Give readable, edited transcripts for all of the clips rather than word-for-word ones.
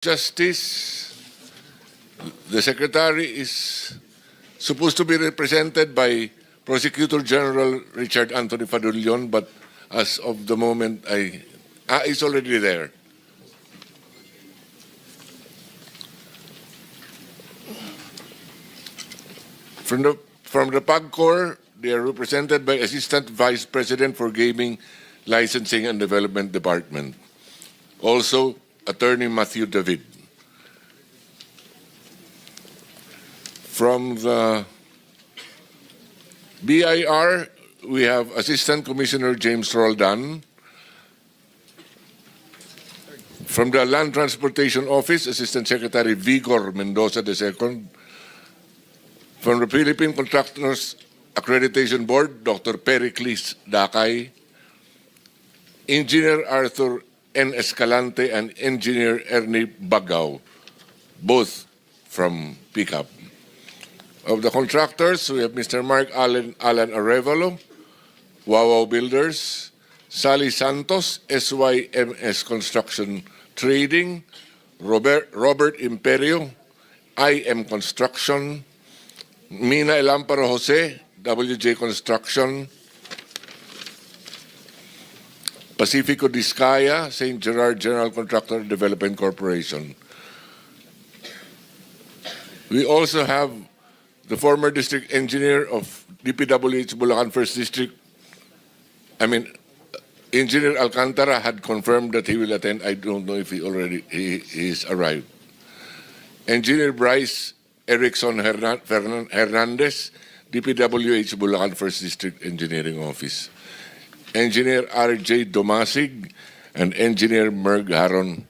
Justice, the Secretary is supposed to be represented by Prosecutor General Richard Anthony Fadulyon, but as of the moment, he's already there. From the PAGCOR, they are represented by Assistant Vice President for Gaming, Licensing and Development Department. Also, Attorney Matthew David. From the BIR, we have Assistant Commissioner James Roldan. From the Land Transportation Office, Assistant Secretary Vigor Mendoza II. From the Philippine Contractors Accreditation Board, Dr. Pericles Dakay. Engineer Arthur N. Escalante and Engineer Ernie Bagaw, both from PICAP. Of the contractors, we have Mr. Mark Alan Arevalo, Wawaw Builders, Sally Santos, SYMS Construction Trading, Robert Imperio, IM Construction, Mina Elamparo Jose, WJ Construction, Pacifico Discaya, St. Gerard General Contractor Development Corporation. We also have the former district engineer of DPWH Bulacan First District. Engineer Alcantara had confirmed that he will attend. I don't know if he's arrived. Engineer Bryce Erickson Hernandez, DPWH Bulacan First District Engineering Office. Engineer R.J. Domasig and Engineer Merg Haron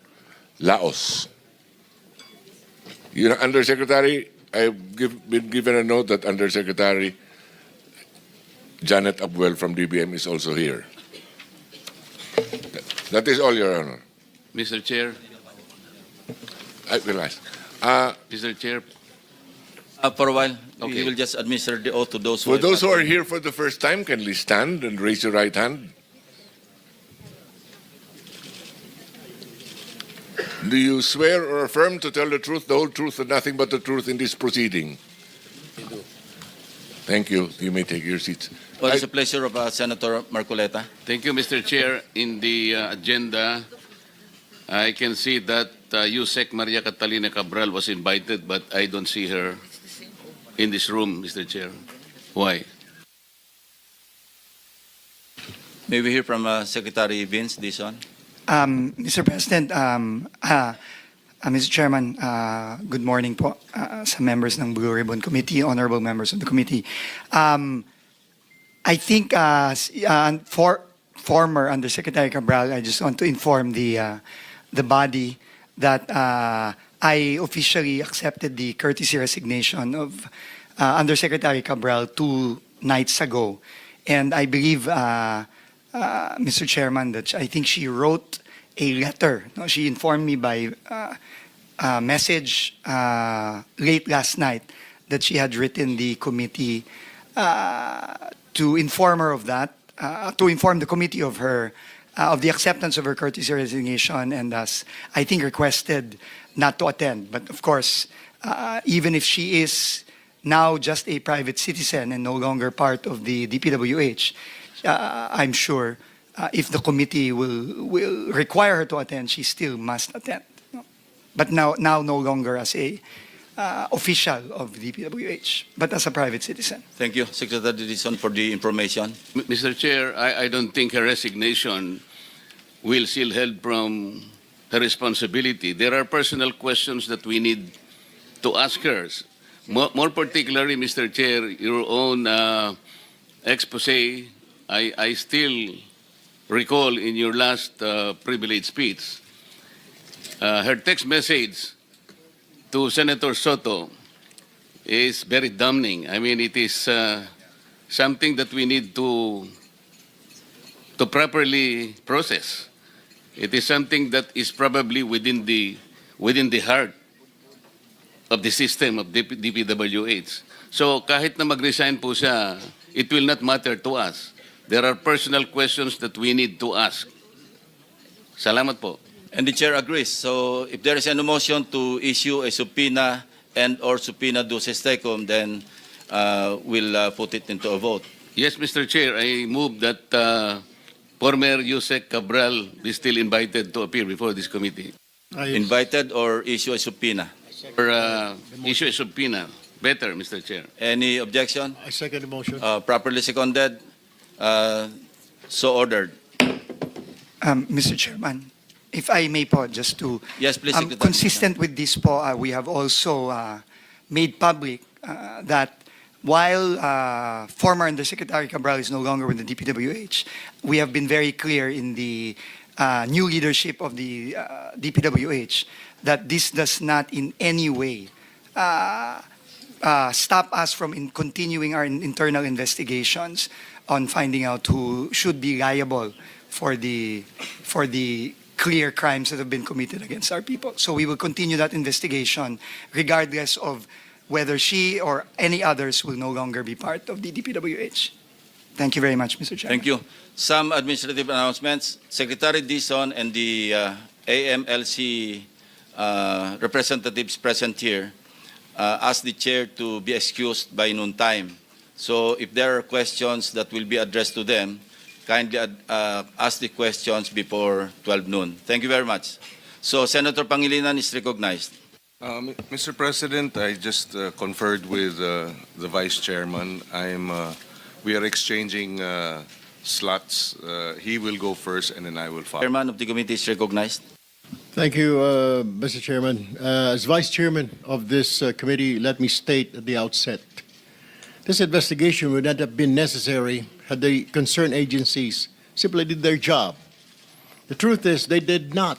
Laos. Undersecretary, I've been given a note that Undersecretary Janet Abuel from DBM is also here. That is all, Your Honor. Mr. Chair. I will ask. Mr. Chair. For a while, Okay. we will just administer the oath to those For those who are here for the first time, kindly stand and raise your right hand. Do you swear or affirm to tell the truth, the whole truth, and nothing but the truth in this proceeding? Thank you. You may take your seats. Well, it's a pleasure of Senator Marcoleta. Thank you, Mr. Chair. In the agenda, I can see that Yusek Maria Catalina Cabral was invited, but I don't see her in this room, Mr. Chair. Why? May we hear from Secretary Vince Dizon? Mr. President, Mr. Chairman, good morning po sa members ng Blue Ribbon Committee, honorable members of the committee. I think for former Undersecretary Cabral, I just want to inform the body that I officially accepted the courtesy resignation of Undersecretary Cabral 2 nights ago. And I believe, Mr. Chairman, that I think she wrote a letter. No? She informed me by message late last night that she had written the committee to inform her of that, to inform the committee of her of the acceptance of her courtesy resignation, and thus I think requested not to attend. But of course, even if she is now just a private citizen and no longer part of the DPWH, I'm sure if the committee will require her to attend, she still must attend. No? But now no longer as a official of DPWH, but as a private citizen. Thank you, Secretary Dizon, for the information. Mr. Chair, I don't think her resignation will shield her from her responsibility. There are personal questions that we need to ask her. More particularly, Mr. Chair, your own expose, I still recall in your last privilege speech, her text message to Senator Soto is very damning. I mean, it is something that we need to properly process. It is something that is probably within the heart of the system of DPWH. So kahit na mag-resign po siya, it will not matter to us. There are personal questions that we need to ask. Salamat po. And the chair agrees. So if there is any motion to issue a subpoena and/or subpoena duces tecum, then we'll put it into a vote. Yes, Mr. Chair, I move that former Yusek Cabral be still invited to appear before this committee. Invited or issue a subpoena. Or issue a subpoena. Better, Mr. Chair. Any objection? I second the motion. Properly seconded. So ordered. Mr. Chairman, if I may po, just to Yes, please, Secretary. consistent with this po, we have also made public that while former Undersecretary Cabral is no longer with the DPWH, we have been very clear in the new leadership of the DPWH that this does not in any way stop us from continuing our internal investigations on finding out who should be liable for the clear crimes that have been committed against our people. So we will continue that investigation regardless of whether she or any others will no longer be part of the DPWH. Thank you very much, Mr. Chairman. Thank you. Some administrative announcements. Secretary Dizon and the AMLC representatives present here asked the chair to be excused by noontime. So if there are questions that will be addressed to them, kindly ask the questions before 12 noon. Thank you very much. So Senator Pangilinan is recognized. Mr. President, I just conferred with the Vice Chairman. We are exchanging slots. He will go first and then I will follow. Chairman of the committee is recognized. Thank you, Mr. Chairman. As Vice Chairman of this committee, let me state at the outset, this investigation would not have been necessary had the concerned agencies simply did their job. The truth is they did not.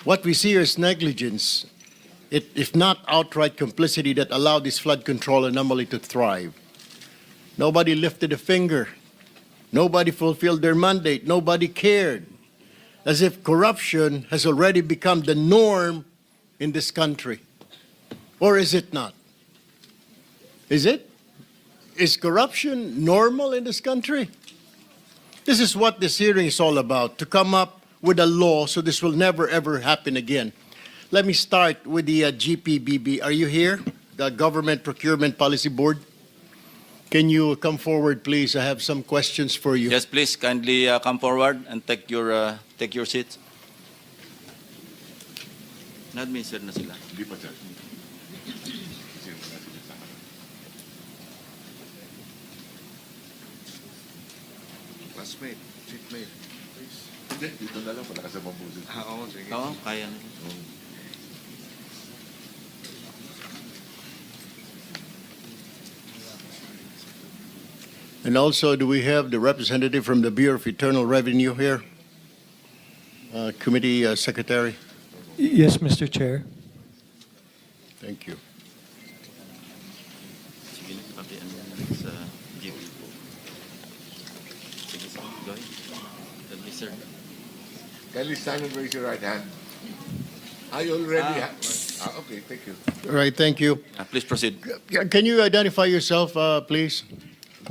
What we see here is negligence, if not outright complicity, that allowed this flood control anomaly to thrive. Nobody lifted a finger. Nobody fulfilled their mandate. Nobody cared. As if corruption has already become the norm in this country. Or is it not? Is it? Is corruption normal in this country? This is what this hearing is all about, to come up with a law so this will never ever happen again. Let me start with the GPBB. Are you here? The Government Procurement Policy Board? Can you come forward, please? I have some questions for you. Yes, please, kindly come forward and take your seats. Na-administer na sila. Hindi pa, sir. Classmate, seatmate. Hindi, dito na lang, pala kasama mo. Oo, sige. Oo, kaya na. And also, do we have the representative from the Bureau of Internal Revenue here? Committee Secretary? Yes, Mr. Chair. Thank you. Sige, pati ano sa GP. Sige, sir. Go ahead. Thank you, sir. Kindly stand and raise your right hand. I already have. Okay, thank you. All right, thank you. Please proceed. Can you identify yourself, please?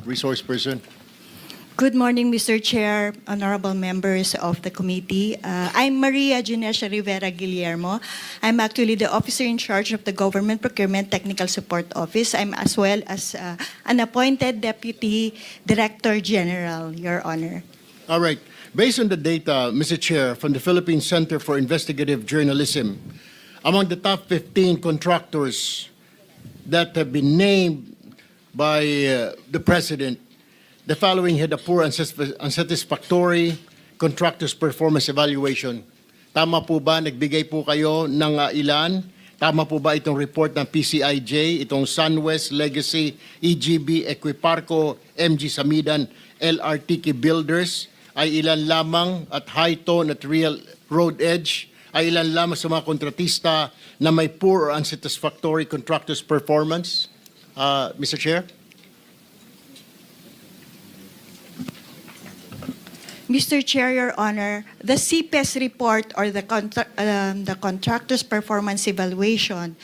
Resource person. Good morning, Mr. Chair, honorable members of the committee. I'm Maria Ginesha Rivera Guillermo. I'm actually the officer in charge of the Government Procurement Technical Support Office. I'm as well as an appointed Deputy Director General, Your Honor. All right. Based on the data, Mr. Chair, from the Philippine Center for Investigative Journalism, among the top 15 contractors that have been named by the President, the following had a poor, unsatisfactory contractor's performance evaluation. Tama po ba, nagbigay po kayo ng ilan? Tama po ba itong report ng PCIJ, itong SunWest, Legacy, EGB, Equiparco, MG Samidan, LRTK Builders, ay ilan lamang at High Tone at Real Road Edge, ay ilan lamang sa mga kontratista na may poor or unsatisfactory contractor's performance? Mr. Chair? Mr. Chair, Your Honor, the CPES report or the Contractor's Performance Evaluation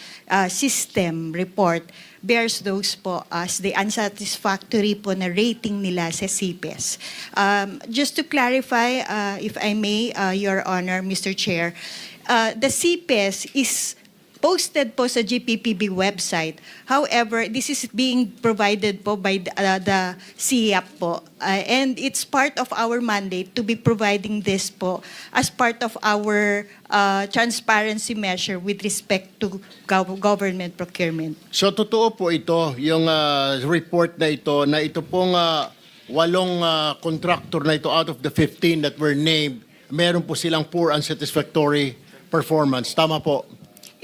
System report bears those po as the unsatisfactory po na rating nila sa CPES. Just to clarify, if I may, Your Honor, Mr. Chair, the CPES is posted po sa GPPB website. However, this is being provided po by the CIAP po. And it's part of our mandate to be providing this po as part of our transparency measure with respect to government procurement. So totoo po ito, yung report na ito pong 8 contractor na ito out of the 15 that were named, meron po silang poor unsatisfactory performance. Tama po.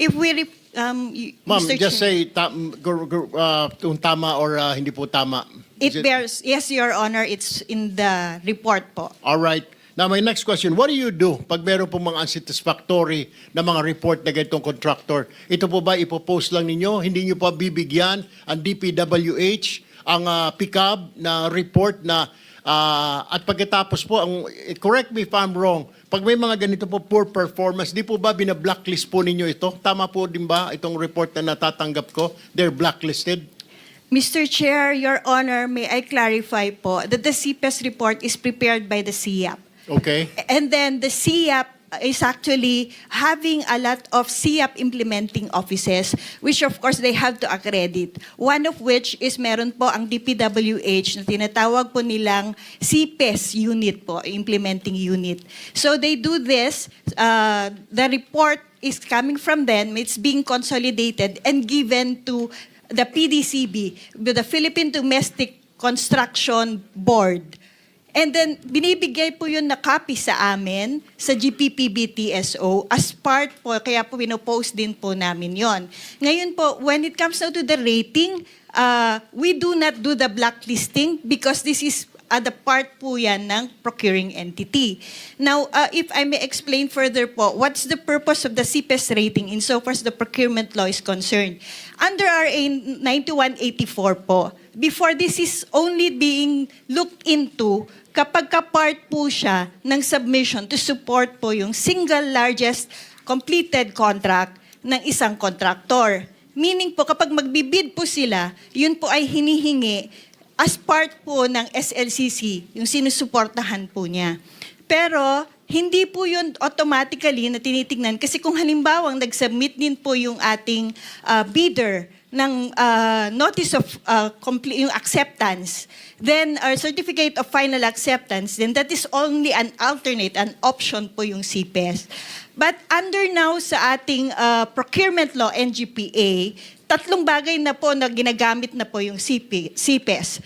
If we, Ma'am, Mr. just Chair, say kung tama or hindi po tama. it Is bears, yes, Your Honor, it's in the report po. All right. Now, my next question, what do you do pag meron po mga unsatisfactory na mga report na ganitong contractor? Ito po ba ipopost lang ninyo? Hindi nyo pa bibigyan ang DPWH, ang PICAB na report na at pagkatapos po, correct me if I'm wrong, pag may mga ganito po poor performance, di po ba bina-blacklist po ninyo ito? Tama po din ba itong report na natatanggap ko? They're blacklisted? Mr. Chair, Your Honor, may I clarify po that the CPES report is prepared by the CIAP. Okay. And then the CIAP is actually having a lot of CIAP implementing offices, which of course they have to accredit. One of which is meron po ang DPWH na tinatawag po nilang CPES unit po, implementing unit. So they do this, the report is coming from them, it's being consolidated and given to the PDCB, the Philippine Domestic Construction Board. And then, binibigay po yun na copy sa amin, sa GPPB TSO, as part po, kaya po pinopost din po namin yon. Ngayon po, when it comes now to the rating, we do not do the blacklisting because this is the part po yan ng procuring entity. Now, if I may explain further po, what's the purpose of the CPES rating insofar as the procurement law is concerned? Under RA 9184 po, before this is only being looked into kapag ka-part po siya ng submission to support po yung single largest completed contract ng isang contractor. Meaning po, kapag magbibid po sila, yun po ay hinihingi as part po ng SLCC, yung sinusuportahan po niya. Pero, hindi po yun automatically na tinitingnan kasi kung halimbawang nag-submit din po yung ating bidder ng notice of yung acceptance, then our certificate of final acceptance, then that is only an alternate, an option po yung CPES. But under now sa ating procurement law, NGPA, 3 bagay na po na ginagamit na po yung CPES.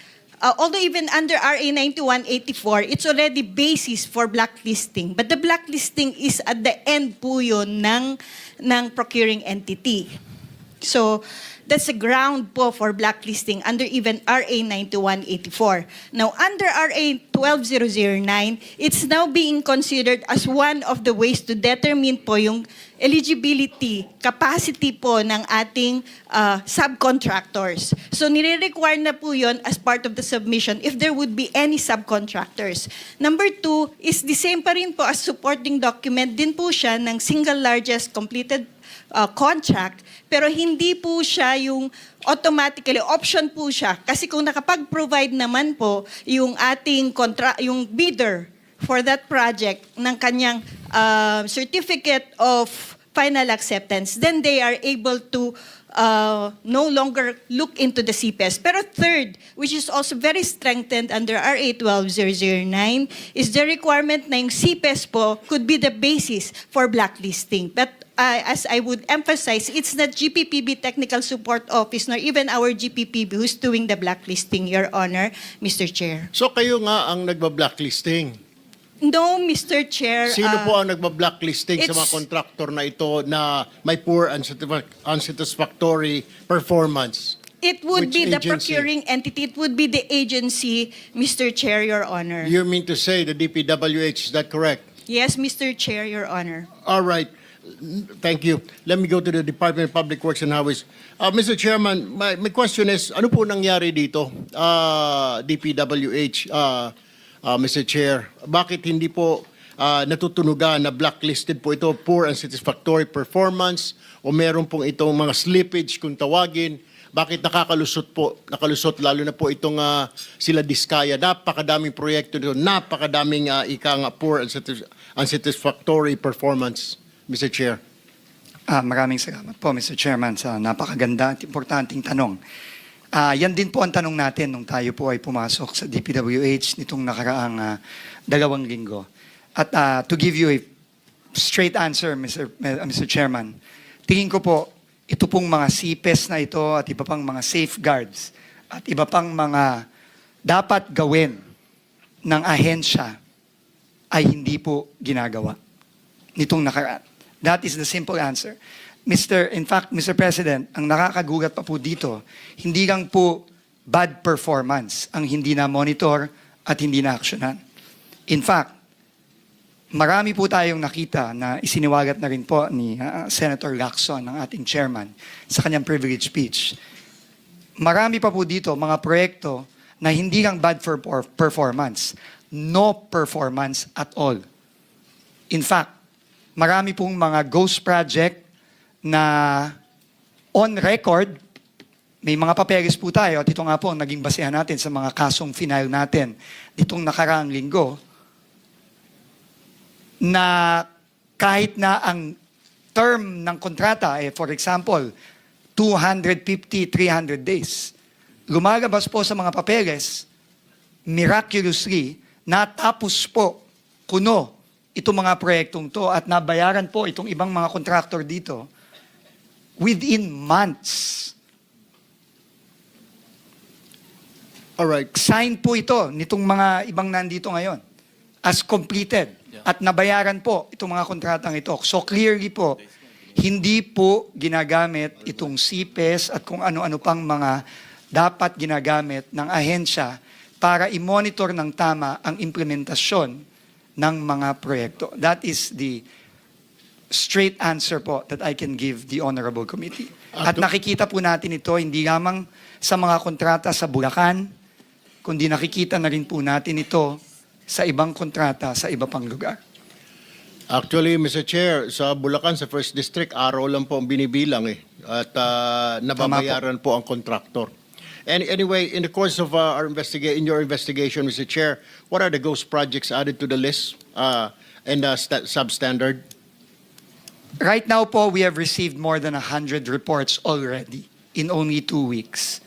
Although even under RA 9184, it's already basis for blacklisting. But the blacklisting is at the end po yun ng procuring entity. So, that's a ground po for blacklisting under even RA 9184. Now, under RA 12009, it's now being considered as one of the ways to determine po yung eligibility, capacity po ng ating subcontractors. So, nire-require na po yun as part of the submission if there would be any subcontractors. Number 2 is the same pa rin po as supporting document din po siya ng single largest completed contract, pero hindi po siya yung automatically, option po siya. Kasi kung nakapag-provide naman po yung ating yung bidder for that project ng kanyang certificate of final acceptance, then they are able to no longer look into the CPES. Pero third, which is also very strengthened under RA 12009, is the requirement na yung CPES po could be the basis for blacklisting. But as I would emphasize, it's not GPPB Technical Support Office nor even our GPPB who's doing the blacklisting, Your Honor, Mr. Chair. So kayo nga ang nagba-blacklisting. No, Mr. Chair. Sino po ang nagba-blacklisting sa mga it's- contractor na ito na may poor unsatisfactory performance? It would Which be the agency? procuring entity. It would be the agency, Mr. Chair, Your Honor. You mean to say the DPWH, is that correct? Yes, Mr. Chair, Your Honor. All right. Thank you. Let me go to the Department of Public Works and Highways. Mr. Chairman, my question is, ano po nangyari dito? DPWH, Mr. Chair, bakit hindi po natutunugan na blacklisted po ito, poor and satisfactory performance, o meron pong itong mga slippage kung tawagin? Bakit nakalusot lalo na po itong sila Diskaya? Napakadaming proyekto dito, napakadaming poor and unsatisfactory performance, Mr. Chair. Maraming salamat po, Mr. Chairman, sa napakaganda at importanteng tanong. Yan din po ang tanong natin nung tayo po ay pumasok sa DPWH nitong nakaraang 2 linggo. At to give you a straight answer, Mr. Chairman, tingin ko po, ito pong mga CPES na ito at iba pang mga safeguards at iba pang mga dapat gawin ng ahensya ay hindi po ginagawa nitong nakaraan. That is the simple answer. In fact, Mr. President, ang nakakagulat pa po dito, hindi lang po bad performance ang hindi na-monitor at hindi na-actionan. In fact, marami po tayong nakita na isiniwagat na rin po ni Senator Lacson, ng ating chairman, sa kanyang privilege speech. Marami pa po dito mga proyekto na hindi lang bad for performance, no performance at all. In fact, marami pong mga ghost project na on record, may mga papeles po tayo, at ito nga po ang naging basehan natin sa mga kasong final natin ditong nakaraang linggo, na kahit na ang term ng kontrata, for example, 250, 300 days, lumalabas po sa mga papeles, miraculously, natapos po kuno itong mga proyektong to at nabayaran po itong ibang mga contractor dito within months. Alright. Sign po ito nitong mga ibang nandito ngayon as completed. At nabayaran po itong mga kontratang ito. So clearly po, hindi po ginagamit itong CPES at kung ano-ano pang mga dapat ginagamit ng ahensya para i-monitor ng tama ang implementasyon ng mga proyekto. That is the straight answer po that I can give the Honorable Committee. At nakikita po natin ito hindi lamang sa mga kontrata sa Bulacan, kundi nakikita na rin po natin ito sa ibang kontrata sa iba pang lugar. Actually, Mr. Chair, sa Bulacan, sa First District, araw lang po ang binibilang eh. At nababayaran po ang contractor. And anyway, in the course of in your investigation, Mr. Chair, what are the ghost projects added to the list and substandard? Right now po, we have received more than 100 reports already in only 2 weeks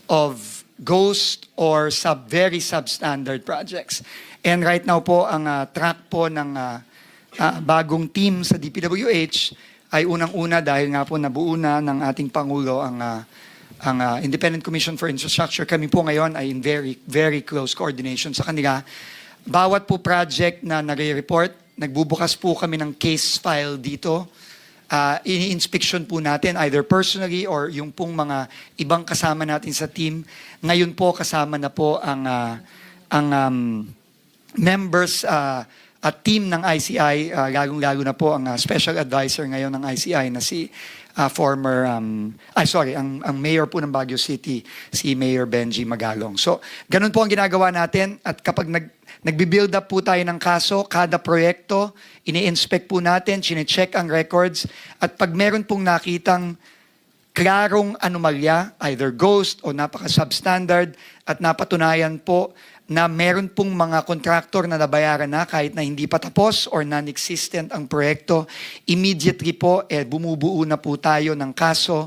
of ghost or very substandard projects. And right now po, ang track po ng bagong team sa DPWH ay unang-una dahil nga po nabuo na ng ating Pangulo ang Independent Commission for Infrastructure. Kami po ngayon ay in very, very close coordination sa kanila. Bawat po project na nare-report, nagbubukas po kami ng case file dito. Ini-inspection po natin either personally or yung pong mga ibang kasama natin sa team. Ngayon po kasama na po ang members at team ng ICI, lalong-lalo na po ang special advisor ngayon ng ICI na si ang mayor po ng Baguio City, si Mayor Benji Magalong. So, ganun po ang ginagawa natin at kapag nagbi-build up po tayo ng kaso, kada proyekto, ini-inspect po natin, chine-check ang records, at pag meron pong nakitang klarong anomalya, either ghost o napaka-substandard, at napatunayan po na meron pong mga contractor na nabayaran na kahit na hindi pa tapos or non-existent ang proyekto, immediately po, bumubuo na po tayo ng kaso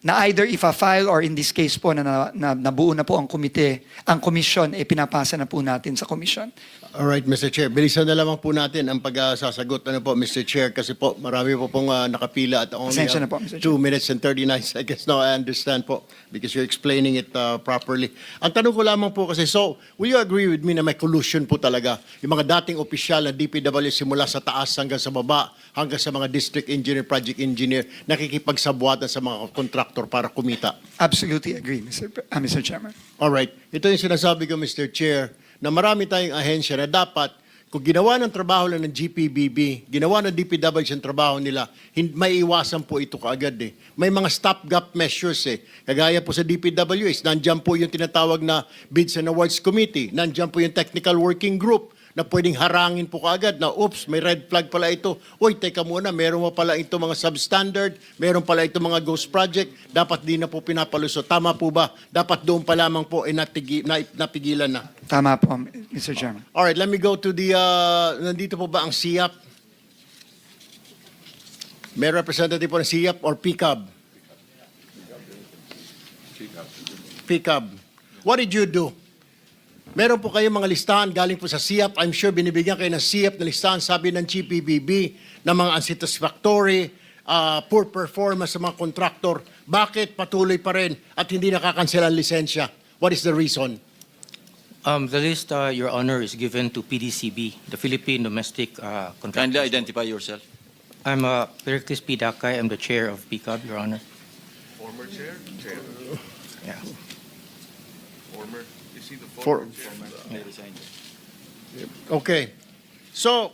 na either ifa-file or in this case po na nabuo na po ang komisyon, pinapasa na po natin sa komisyon. Alright, Mr. Chair. Bilisan na lamang po natin ang pagsasagot po, Mr. Chair, kasi po marami po pong nakapila at only Pasensya na po, Mr. Chair. 2 minutes and 39 seconds. No, I understand po because you're explaining it properly. Ang tanong ko lamang po kasi, so, will you agree with me na may collusion po talaga? Yung mga dating opisyal na DPW simula sa taas hanggang sa baba, hanggang sa mga district engineer, project engineer, nakikipagsabuatan sa mga contractor para kumita. Absolutely agree, Mr. Chairman. Alright. Ito yung sinasabi ko, Mr. Chair, na marami tayong ahensya na dapat kung ginawa ng trabaho lang ng GPBB, ginawa ng DPWH ang trabaho nila, may iwasan po ito kaagad eh. May mga stopgap measures eh. Kagaya po sa DPWH, nandyan po yung tinatawag na Bids and Awards Committee, nandyan po yung Technical Working Group na pwedeng harangin po kaagad na, oops, may red flag pala ito. Uy, teka muna, meron pa pala ito mga substandard, meron pala ito mga ghost project, dapat di na po pinapalusot. Tama po ba? Dapat doon pa lamang po napigilan na. Tama po, Mr. Chairman. All right, let me go to the, nandito po ba ang SIAP? May representative po ng SIAP or PCAB? PCAB. What did you do? Meron po kayong mga listahan galing po sa SIAP. I'm sure binibigyan kayo ng SIAP na listahan, sabi ng GPBB, na mga unsatisfactory, poor performance sa mga kontraktor. Bakit patuloy pa rin at hindi nakakansela ang lisensya? What is the reason? The list, Your Honor, is given to PDCB, the Philippine Domestic Kindly Contractors. identify yourself. I'm Pericles P. Dakay. I'm the chair of PCAB, Your Honor. Former chair? Chair. Yeah. Former. Is he the For- They resigned. Okay. So,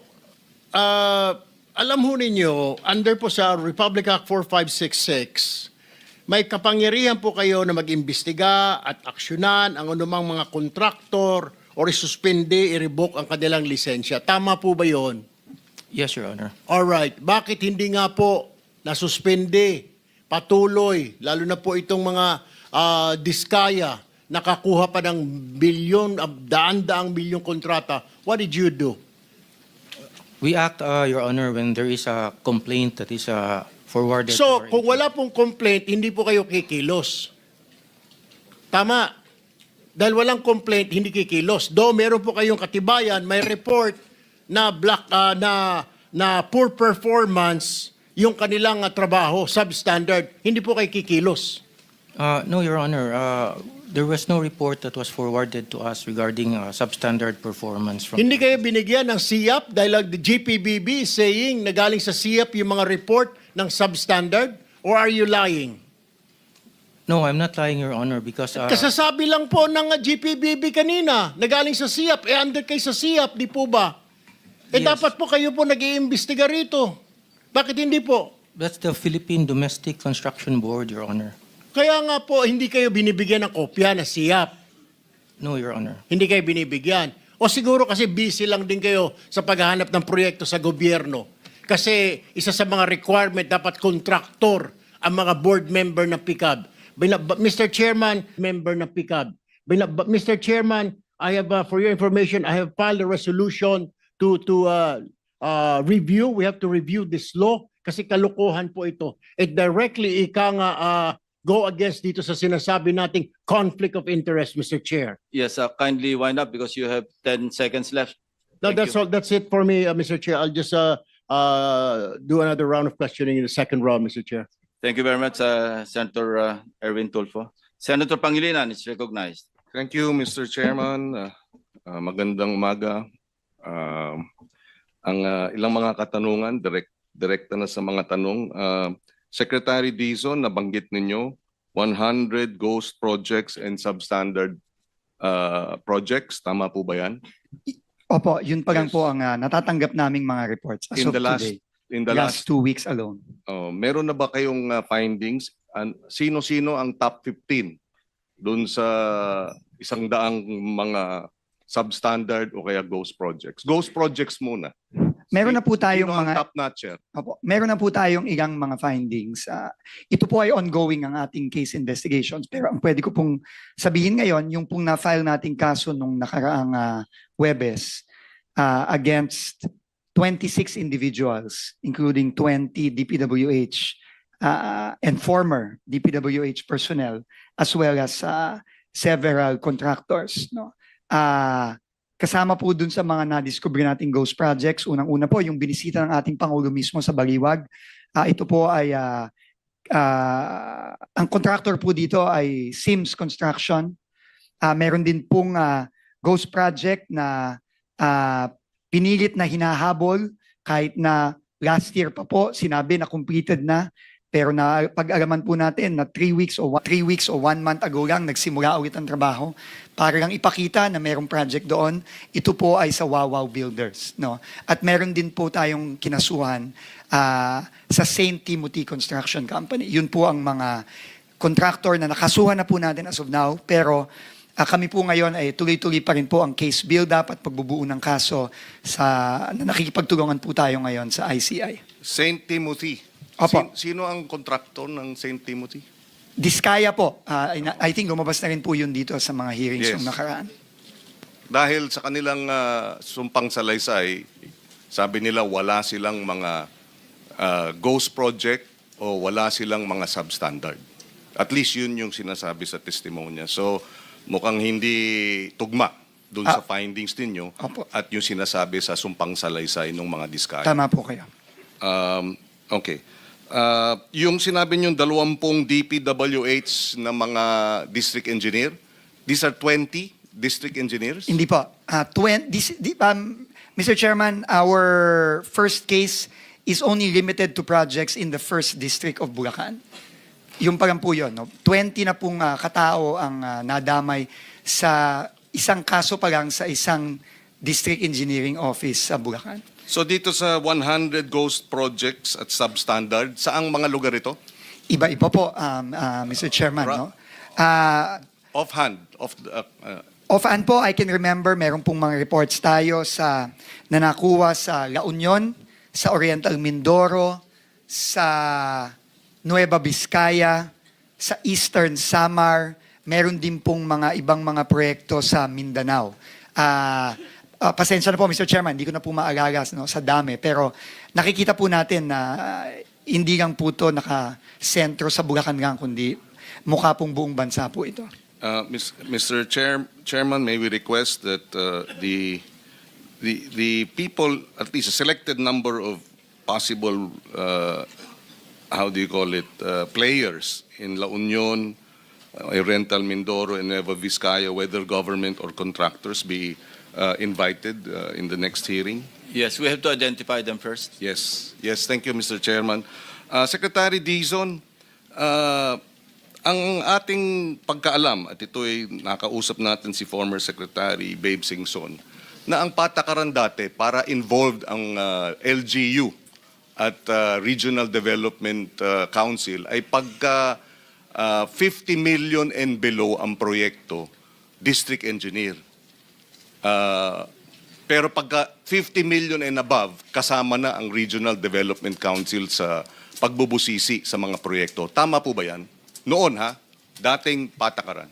alam ho ninyo, under po sa Republic Act 4566, may kapangyarihan po kayo na mag-imbestiga at aksyonan ang anumang mga kontraktor o isuspende, i-revoke ang kanilang lisensya. Tama po ba yon? Yes, Your Honor. Alright. Bakit hindi nga po nasuspende, patuloy, lalo na po itong mga diskaya, nakakuha pa ng bilyon, daan-daang bilyong kontrata? What did you do? We act, Your Honor, when there is a complaint that is forwarded. to So, our kung agency. wala pong complaint, hindi po kayo kikilos. Tama. Dahil walang complaint, hindi kikilos. Though meron po kayong katibayan, may report na na poor performance yung kanilang trabaho, substandard, hindi po kayo kikilos. No, Your Honor. There was no report that was forwarded to us regarding substandard performance from. Hindi kayo binigyan ng SIAP dahil the GPBB is saying na galing sa SIAP yung mga report ng substandard? Or are you lying? No, I'm not lying, Your Honor, because Kasasabi lang po ng GPBB kanina na galing sa SIAP. Under kayo sa SIAP, di po ba? Yes. Dapat po kayo po nag-iimbestiga rito. Bakit hindi po? that's the Philippine Domestic Construction Board, Your Honor. Kaya nga po, hindi kayo binibigyan ng kopya na SIAP. No, Your Honor. Hindi kayo binibigyan. O siguro kasi busy lang din kayo sa paghahanap ng proyekto sa gobyerno. Kasi isa sa mga requirement, dapat kontraktor ang mga board member ng PICAB. Mr. Chairman, member ng PICAB. Mr. Chairman, I have, for your information, I have filed a resolution to review. We have to review this law kasi kalukuhan po ito. It directly go against dito sa sinasabi nating conflict of interest, Mr. Chair. Yes, kindly wind up because you have 10 seconds left. No, Thank that's you. all. That's it for me, Mr. Chair. I'll just do another round of questioning in the second round, Mr. Chair. Thank you very much, Senator Erwin Tulfo. Senator Pangilinan is recognized. Thank you, Mr. Chairman. Magandang umaga. Ang ilang mga katanungan, direkta na sa mga tanong. Secretary Dizon, nabanggit ninyo 100 ghost projects and substandard projects. Tama po ba yan? Opo, yun pa lang Yes. po ang natatanggap naming mga reports as In of the last, today. in the Last last, 2 weeks alone. meron na ba kayong findings? Sino-sino ang top 15 doon sa 100 mga substandard o kaya ghost projects? Ghost projects muna. Meron na po tayong Sino ang mga top notcher? Opo, meron na po tayong ilang mga findings. Ito po ay ongoing ang ating case investigations. Pero ang pwede ko pong sabihin ngayon, yung pong na-file nating kaso nung nakaraang Huwebes against 26 individuals, including 20 DPWH and former DPWH personnel, as well as several contractors. No? Kasama po dun sa mga na-discover nating ghost projects, unang-una po yung binisita ng ating Pangulo mismo sa Baliwag. Ito po ay, ang contractor po dito ay Sims Construction. Meron din pong ghost project na pinilit na hinahabol kahit na last year pa po sinabi na completed na. Pero pag-alaman po natin na 3 weeks o 1 month ago lang nagsimula ulit ang trabaho para lang ipakita na merong project doon. Ito po ay sa Wawaw Builders, no? At meron din po tayong kinasuhan sa St. Timothy Construction Company. Yun po ang mga contractor na nakasuhan na po natin as of now, pero kami po ngayon ay tuloy-tuloy pa rin po ang case build-up at pagbubuo ng kaso na nakikipagtulungan po tayo ngayon sa ICI. St. Timothy. Opo. Sino ang kontraktor ng St. Timothy? Diskaya po. I think lumabas na rin po yun dito sa mga hearings Yes. yung nakaraan. Dahil sa kanilang sumpang salaysay, sabi nila wala silang mga ghost project o wala silang mga substandard. At least yun yung sinasabi sa testimonya. So mukhang hindi tugma dun sa findings ninyo Opo. at yung sinasabi sa sumpang salaysay ng mga diskaya. Tama po kayo. Okay. Yung sinabi nyo 20 DPWH na mga district engineer, these are 20 district engineers? Hindi po. Mr. Chairman, our first case is only limited to projects in the 1st District of Bulacan. Yung pa lang po yun. No? 20 na pong katao ang nadamay sa isang kaso pa lang sa isang district engineering office sa Bulacan. So dito sa 100 ghost projects at substandard, saang mga lugar ito? Iba-iba po, Mr. Chairman. No? Offhand. Offhand po, I can remember, meron pong mga reports tayo na nakuha sa La Union, sa Oriental Mindoro, sa Nueva Vizcaya, sa Eastern Samar, meron din pong mga ibang mga proyekto sa Mindanao. Pasensya na po, Mr. Chairman, hindi ko na po maalagas sa dami, pero nakikita po natin na hindi lang po ito nakasentro sa Bulacan lang, kundi mukha pong buong bansa po ito. Mr. Chairman, may we request that the people, at least a selected number of possible, how do you call it, players in La Union, Oriental Mindoro, and Nueva Vizcaya, whether government or contractors, be invited in the next hearing? Yes, we have to identify them first. Yes. Yes, thank you, Mr. Chairman. Secretary Dizon, ang ating pagkaalam, at ito ay nakausap natin si former Secretary Babe Singson, na ang patakaran dati para involved ang LGU at Regional Development Council ay pagka 50 million and below ang proyekto, district engineer. Pero pagka 50 million and above, kasama na ang Regional Development Council sa pagbubusisi sa mga proyekto. Tama po ba yan? Noon dating patakaran.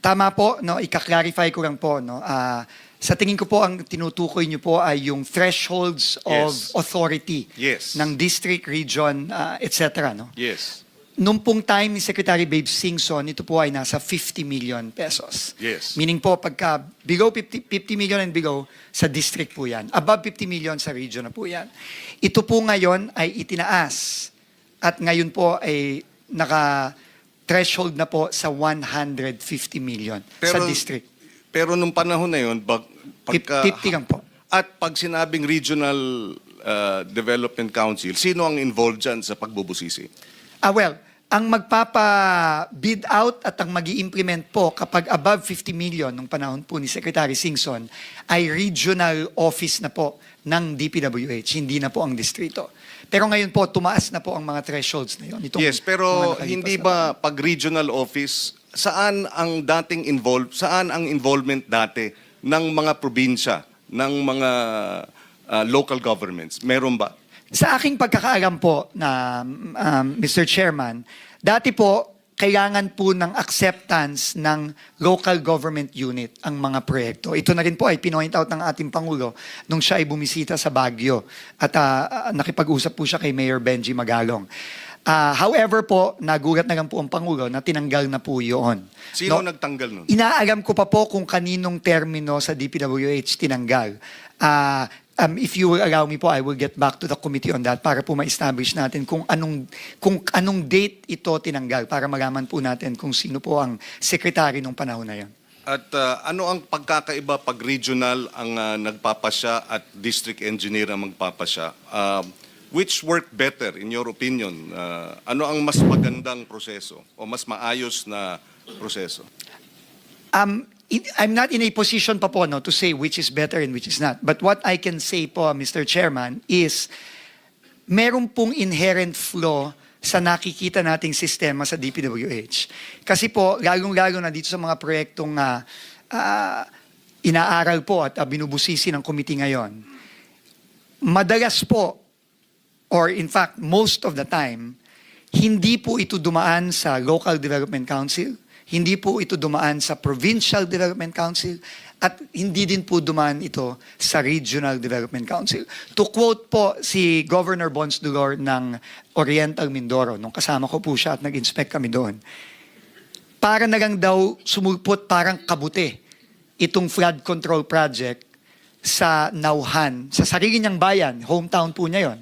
Tama po, no, ika-clarify ko lang po, no. Sa tingin ko po ang tinutukoy niyo po ay yung thresholds of Yes. authority Yes. ng district, region, etc. No? Yes. Nung pong time ni Secretary Babe Singson, ito po ay nasa 50 million pesos. Yes. Meaning po, pagka below 50 million and below, sa district po yan. Above 50 million sa region na po yan. Ito po ngayon ay itinaas. At ngayon po ay naka-threshold na po sa 150 million sa district. Pero nung panahon na yun, pagka... 50 lang po. At pag sinabing Regional Development Council, sino ang involved dyan sa pagbubusisi? Well, ang magpapa-bid out at ang mag-i-implement po kapag above 50 million nung panahon po ni Secretary Singson ay regional office na po ng DPWH, hindi na po ang distrito. Pero ngayon po, tumaas na po ang mga thresholds na yun. Yes, pero mga nakalipas hindi na ba pag regional office, saan ang involvement dati ng mga probinsya, ng mga local governments? Meron ba? Sa aking pagkakaalam po na Mr. Chairman, dati po kailangan po ng acceptance ng local government unit ang mga proyekto. Ito na rin po ay pinoint out ng ating Pangulo nung siya ay bumisita sa Baguio at nakipag-usap po siya kay Mayor Benji Magalong. However po, nagulat na lang po ang Pangulo na tinanggal na po yun. Sino nagtanggal nun? Inaalam ko pa po kung kaninong termino sa DPWH tinanggal. If you will allow me po, I will get back to the committee on that para po ma-establish natin kung anong date ito tinanggal para malaman po natin kung sino po ang secretary nung panahon na yan. At ano ang pagkakaiba pag regional ang nagpapasya at district engineer ang magpapasya? which worked better in your opinion? Ano ang mas magandang proseso o mas maayos na proseso? I'm not in a position pa po no, to say which is better and which is not. But what I can say po, Mr. Chairman, is meron pong inherent flaw sa nakikita nating sistema sa DPWH. Kasi po, lalong-lalo na dito sa mga proyektong inaaral po at binubusisi ng committee ngayon, madalas po, or in fact, most of the time, hindi po ito dumaan sa Local Development Council, hindi po ito dumaan sa Provincial Development Council, at hindi din po dumaan ito sa Regional Development Council. To quote po si Governor Bons Dulor ng Oriental Mindoro, nung kasama ko po siya at nag-inspect kami doon, para na lang daw sumulpot parang kabuti itong flood control project sa Nauhan, sa sarili niyang bayan, hometown po niya yon.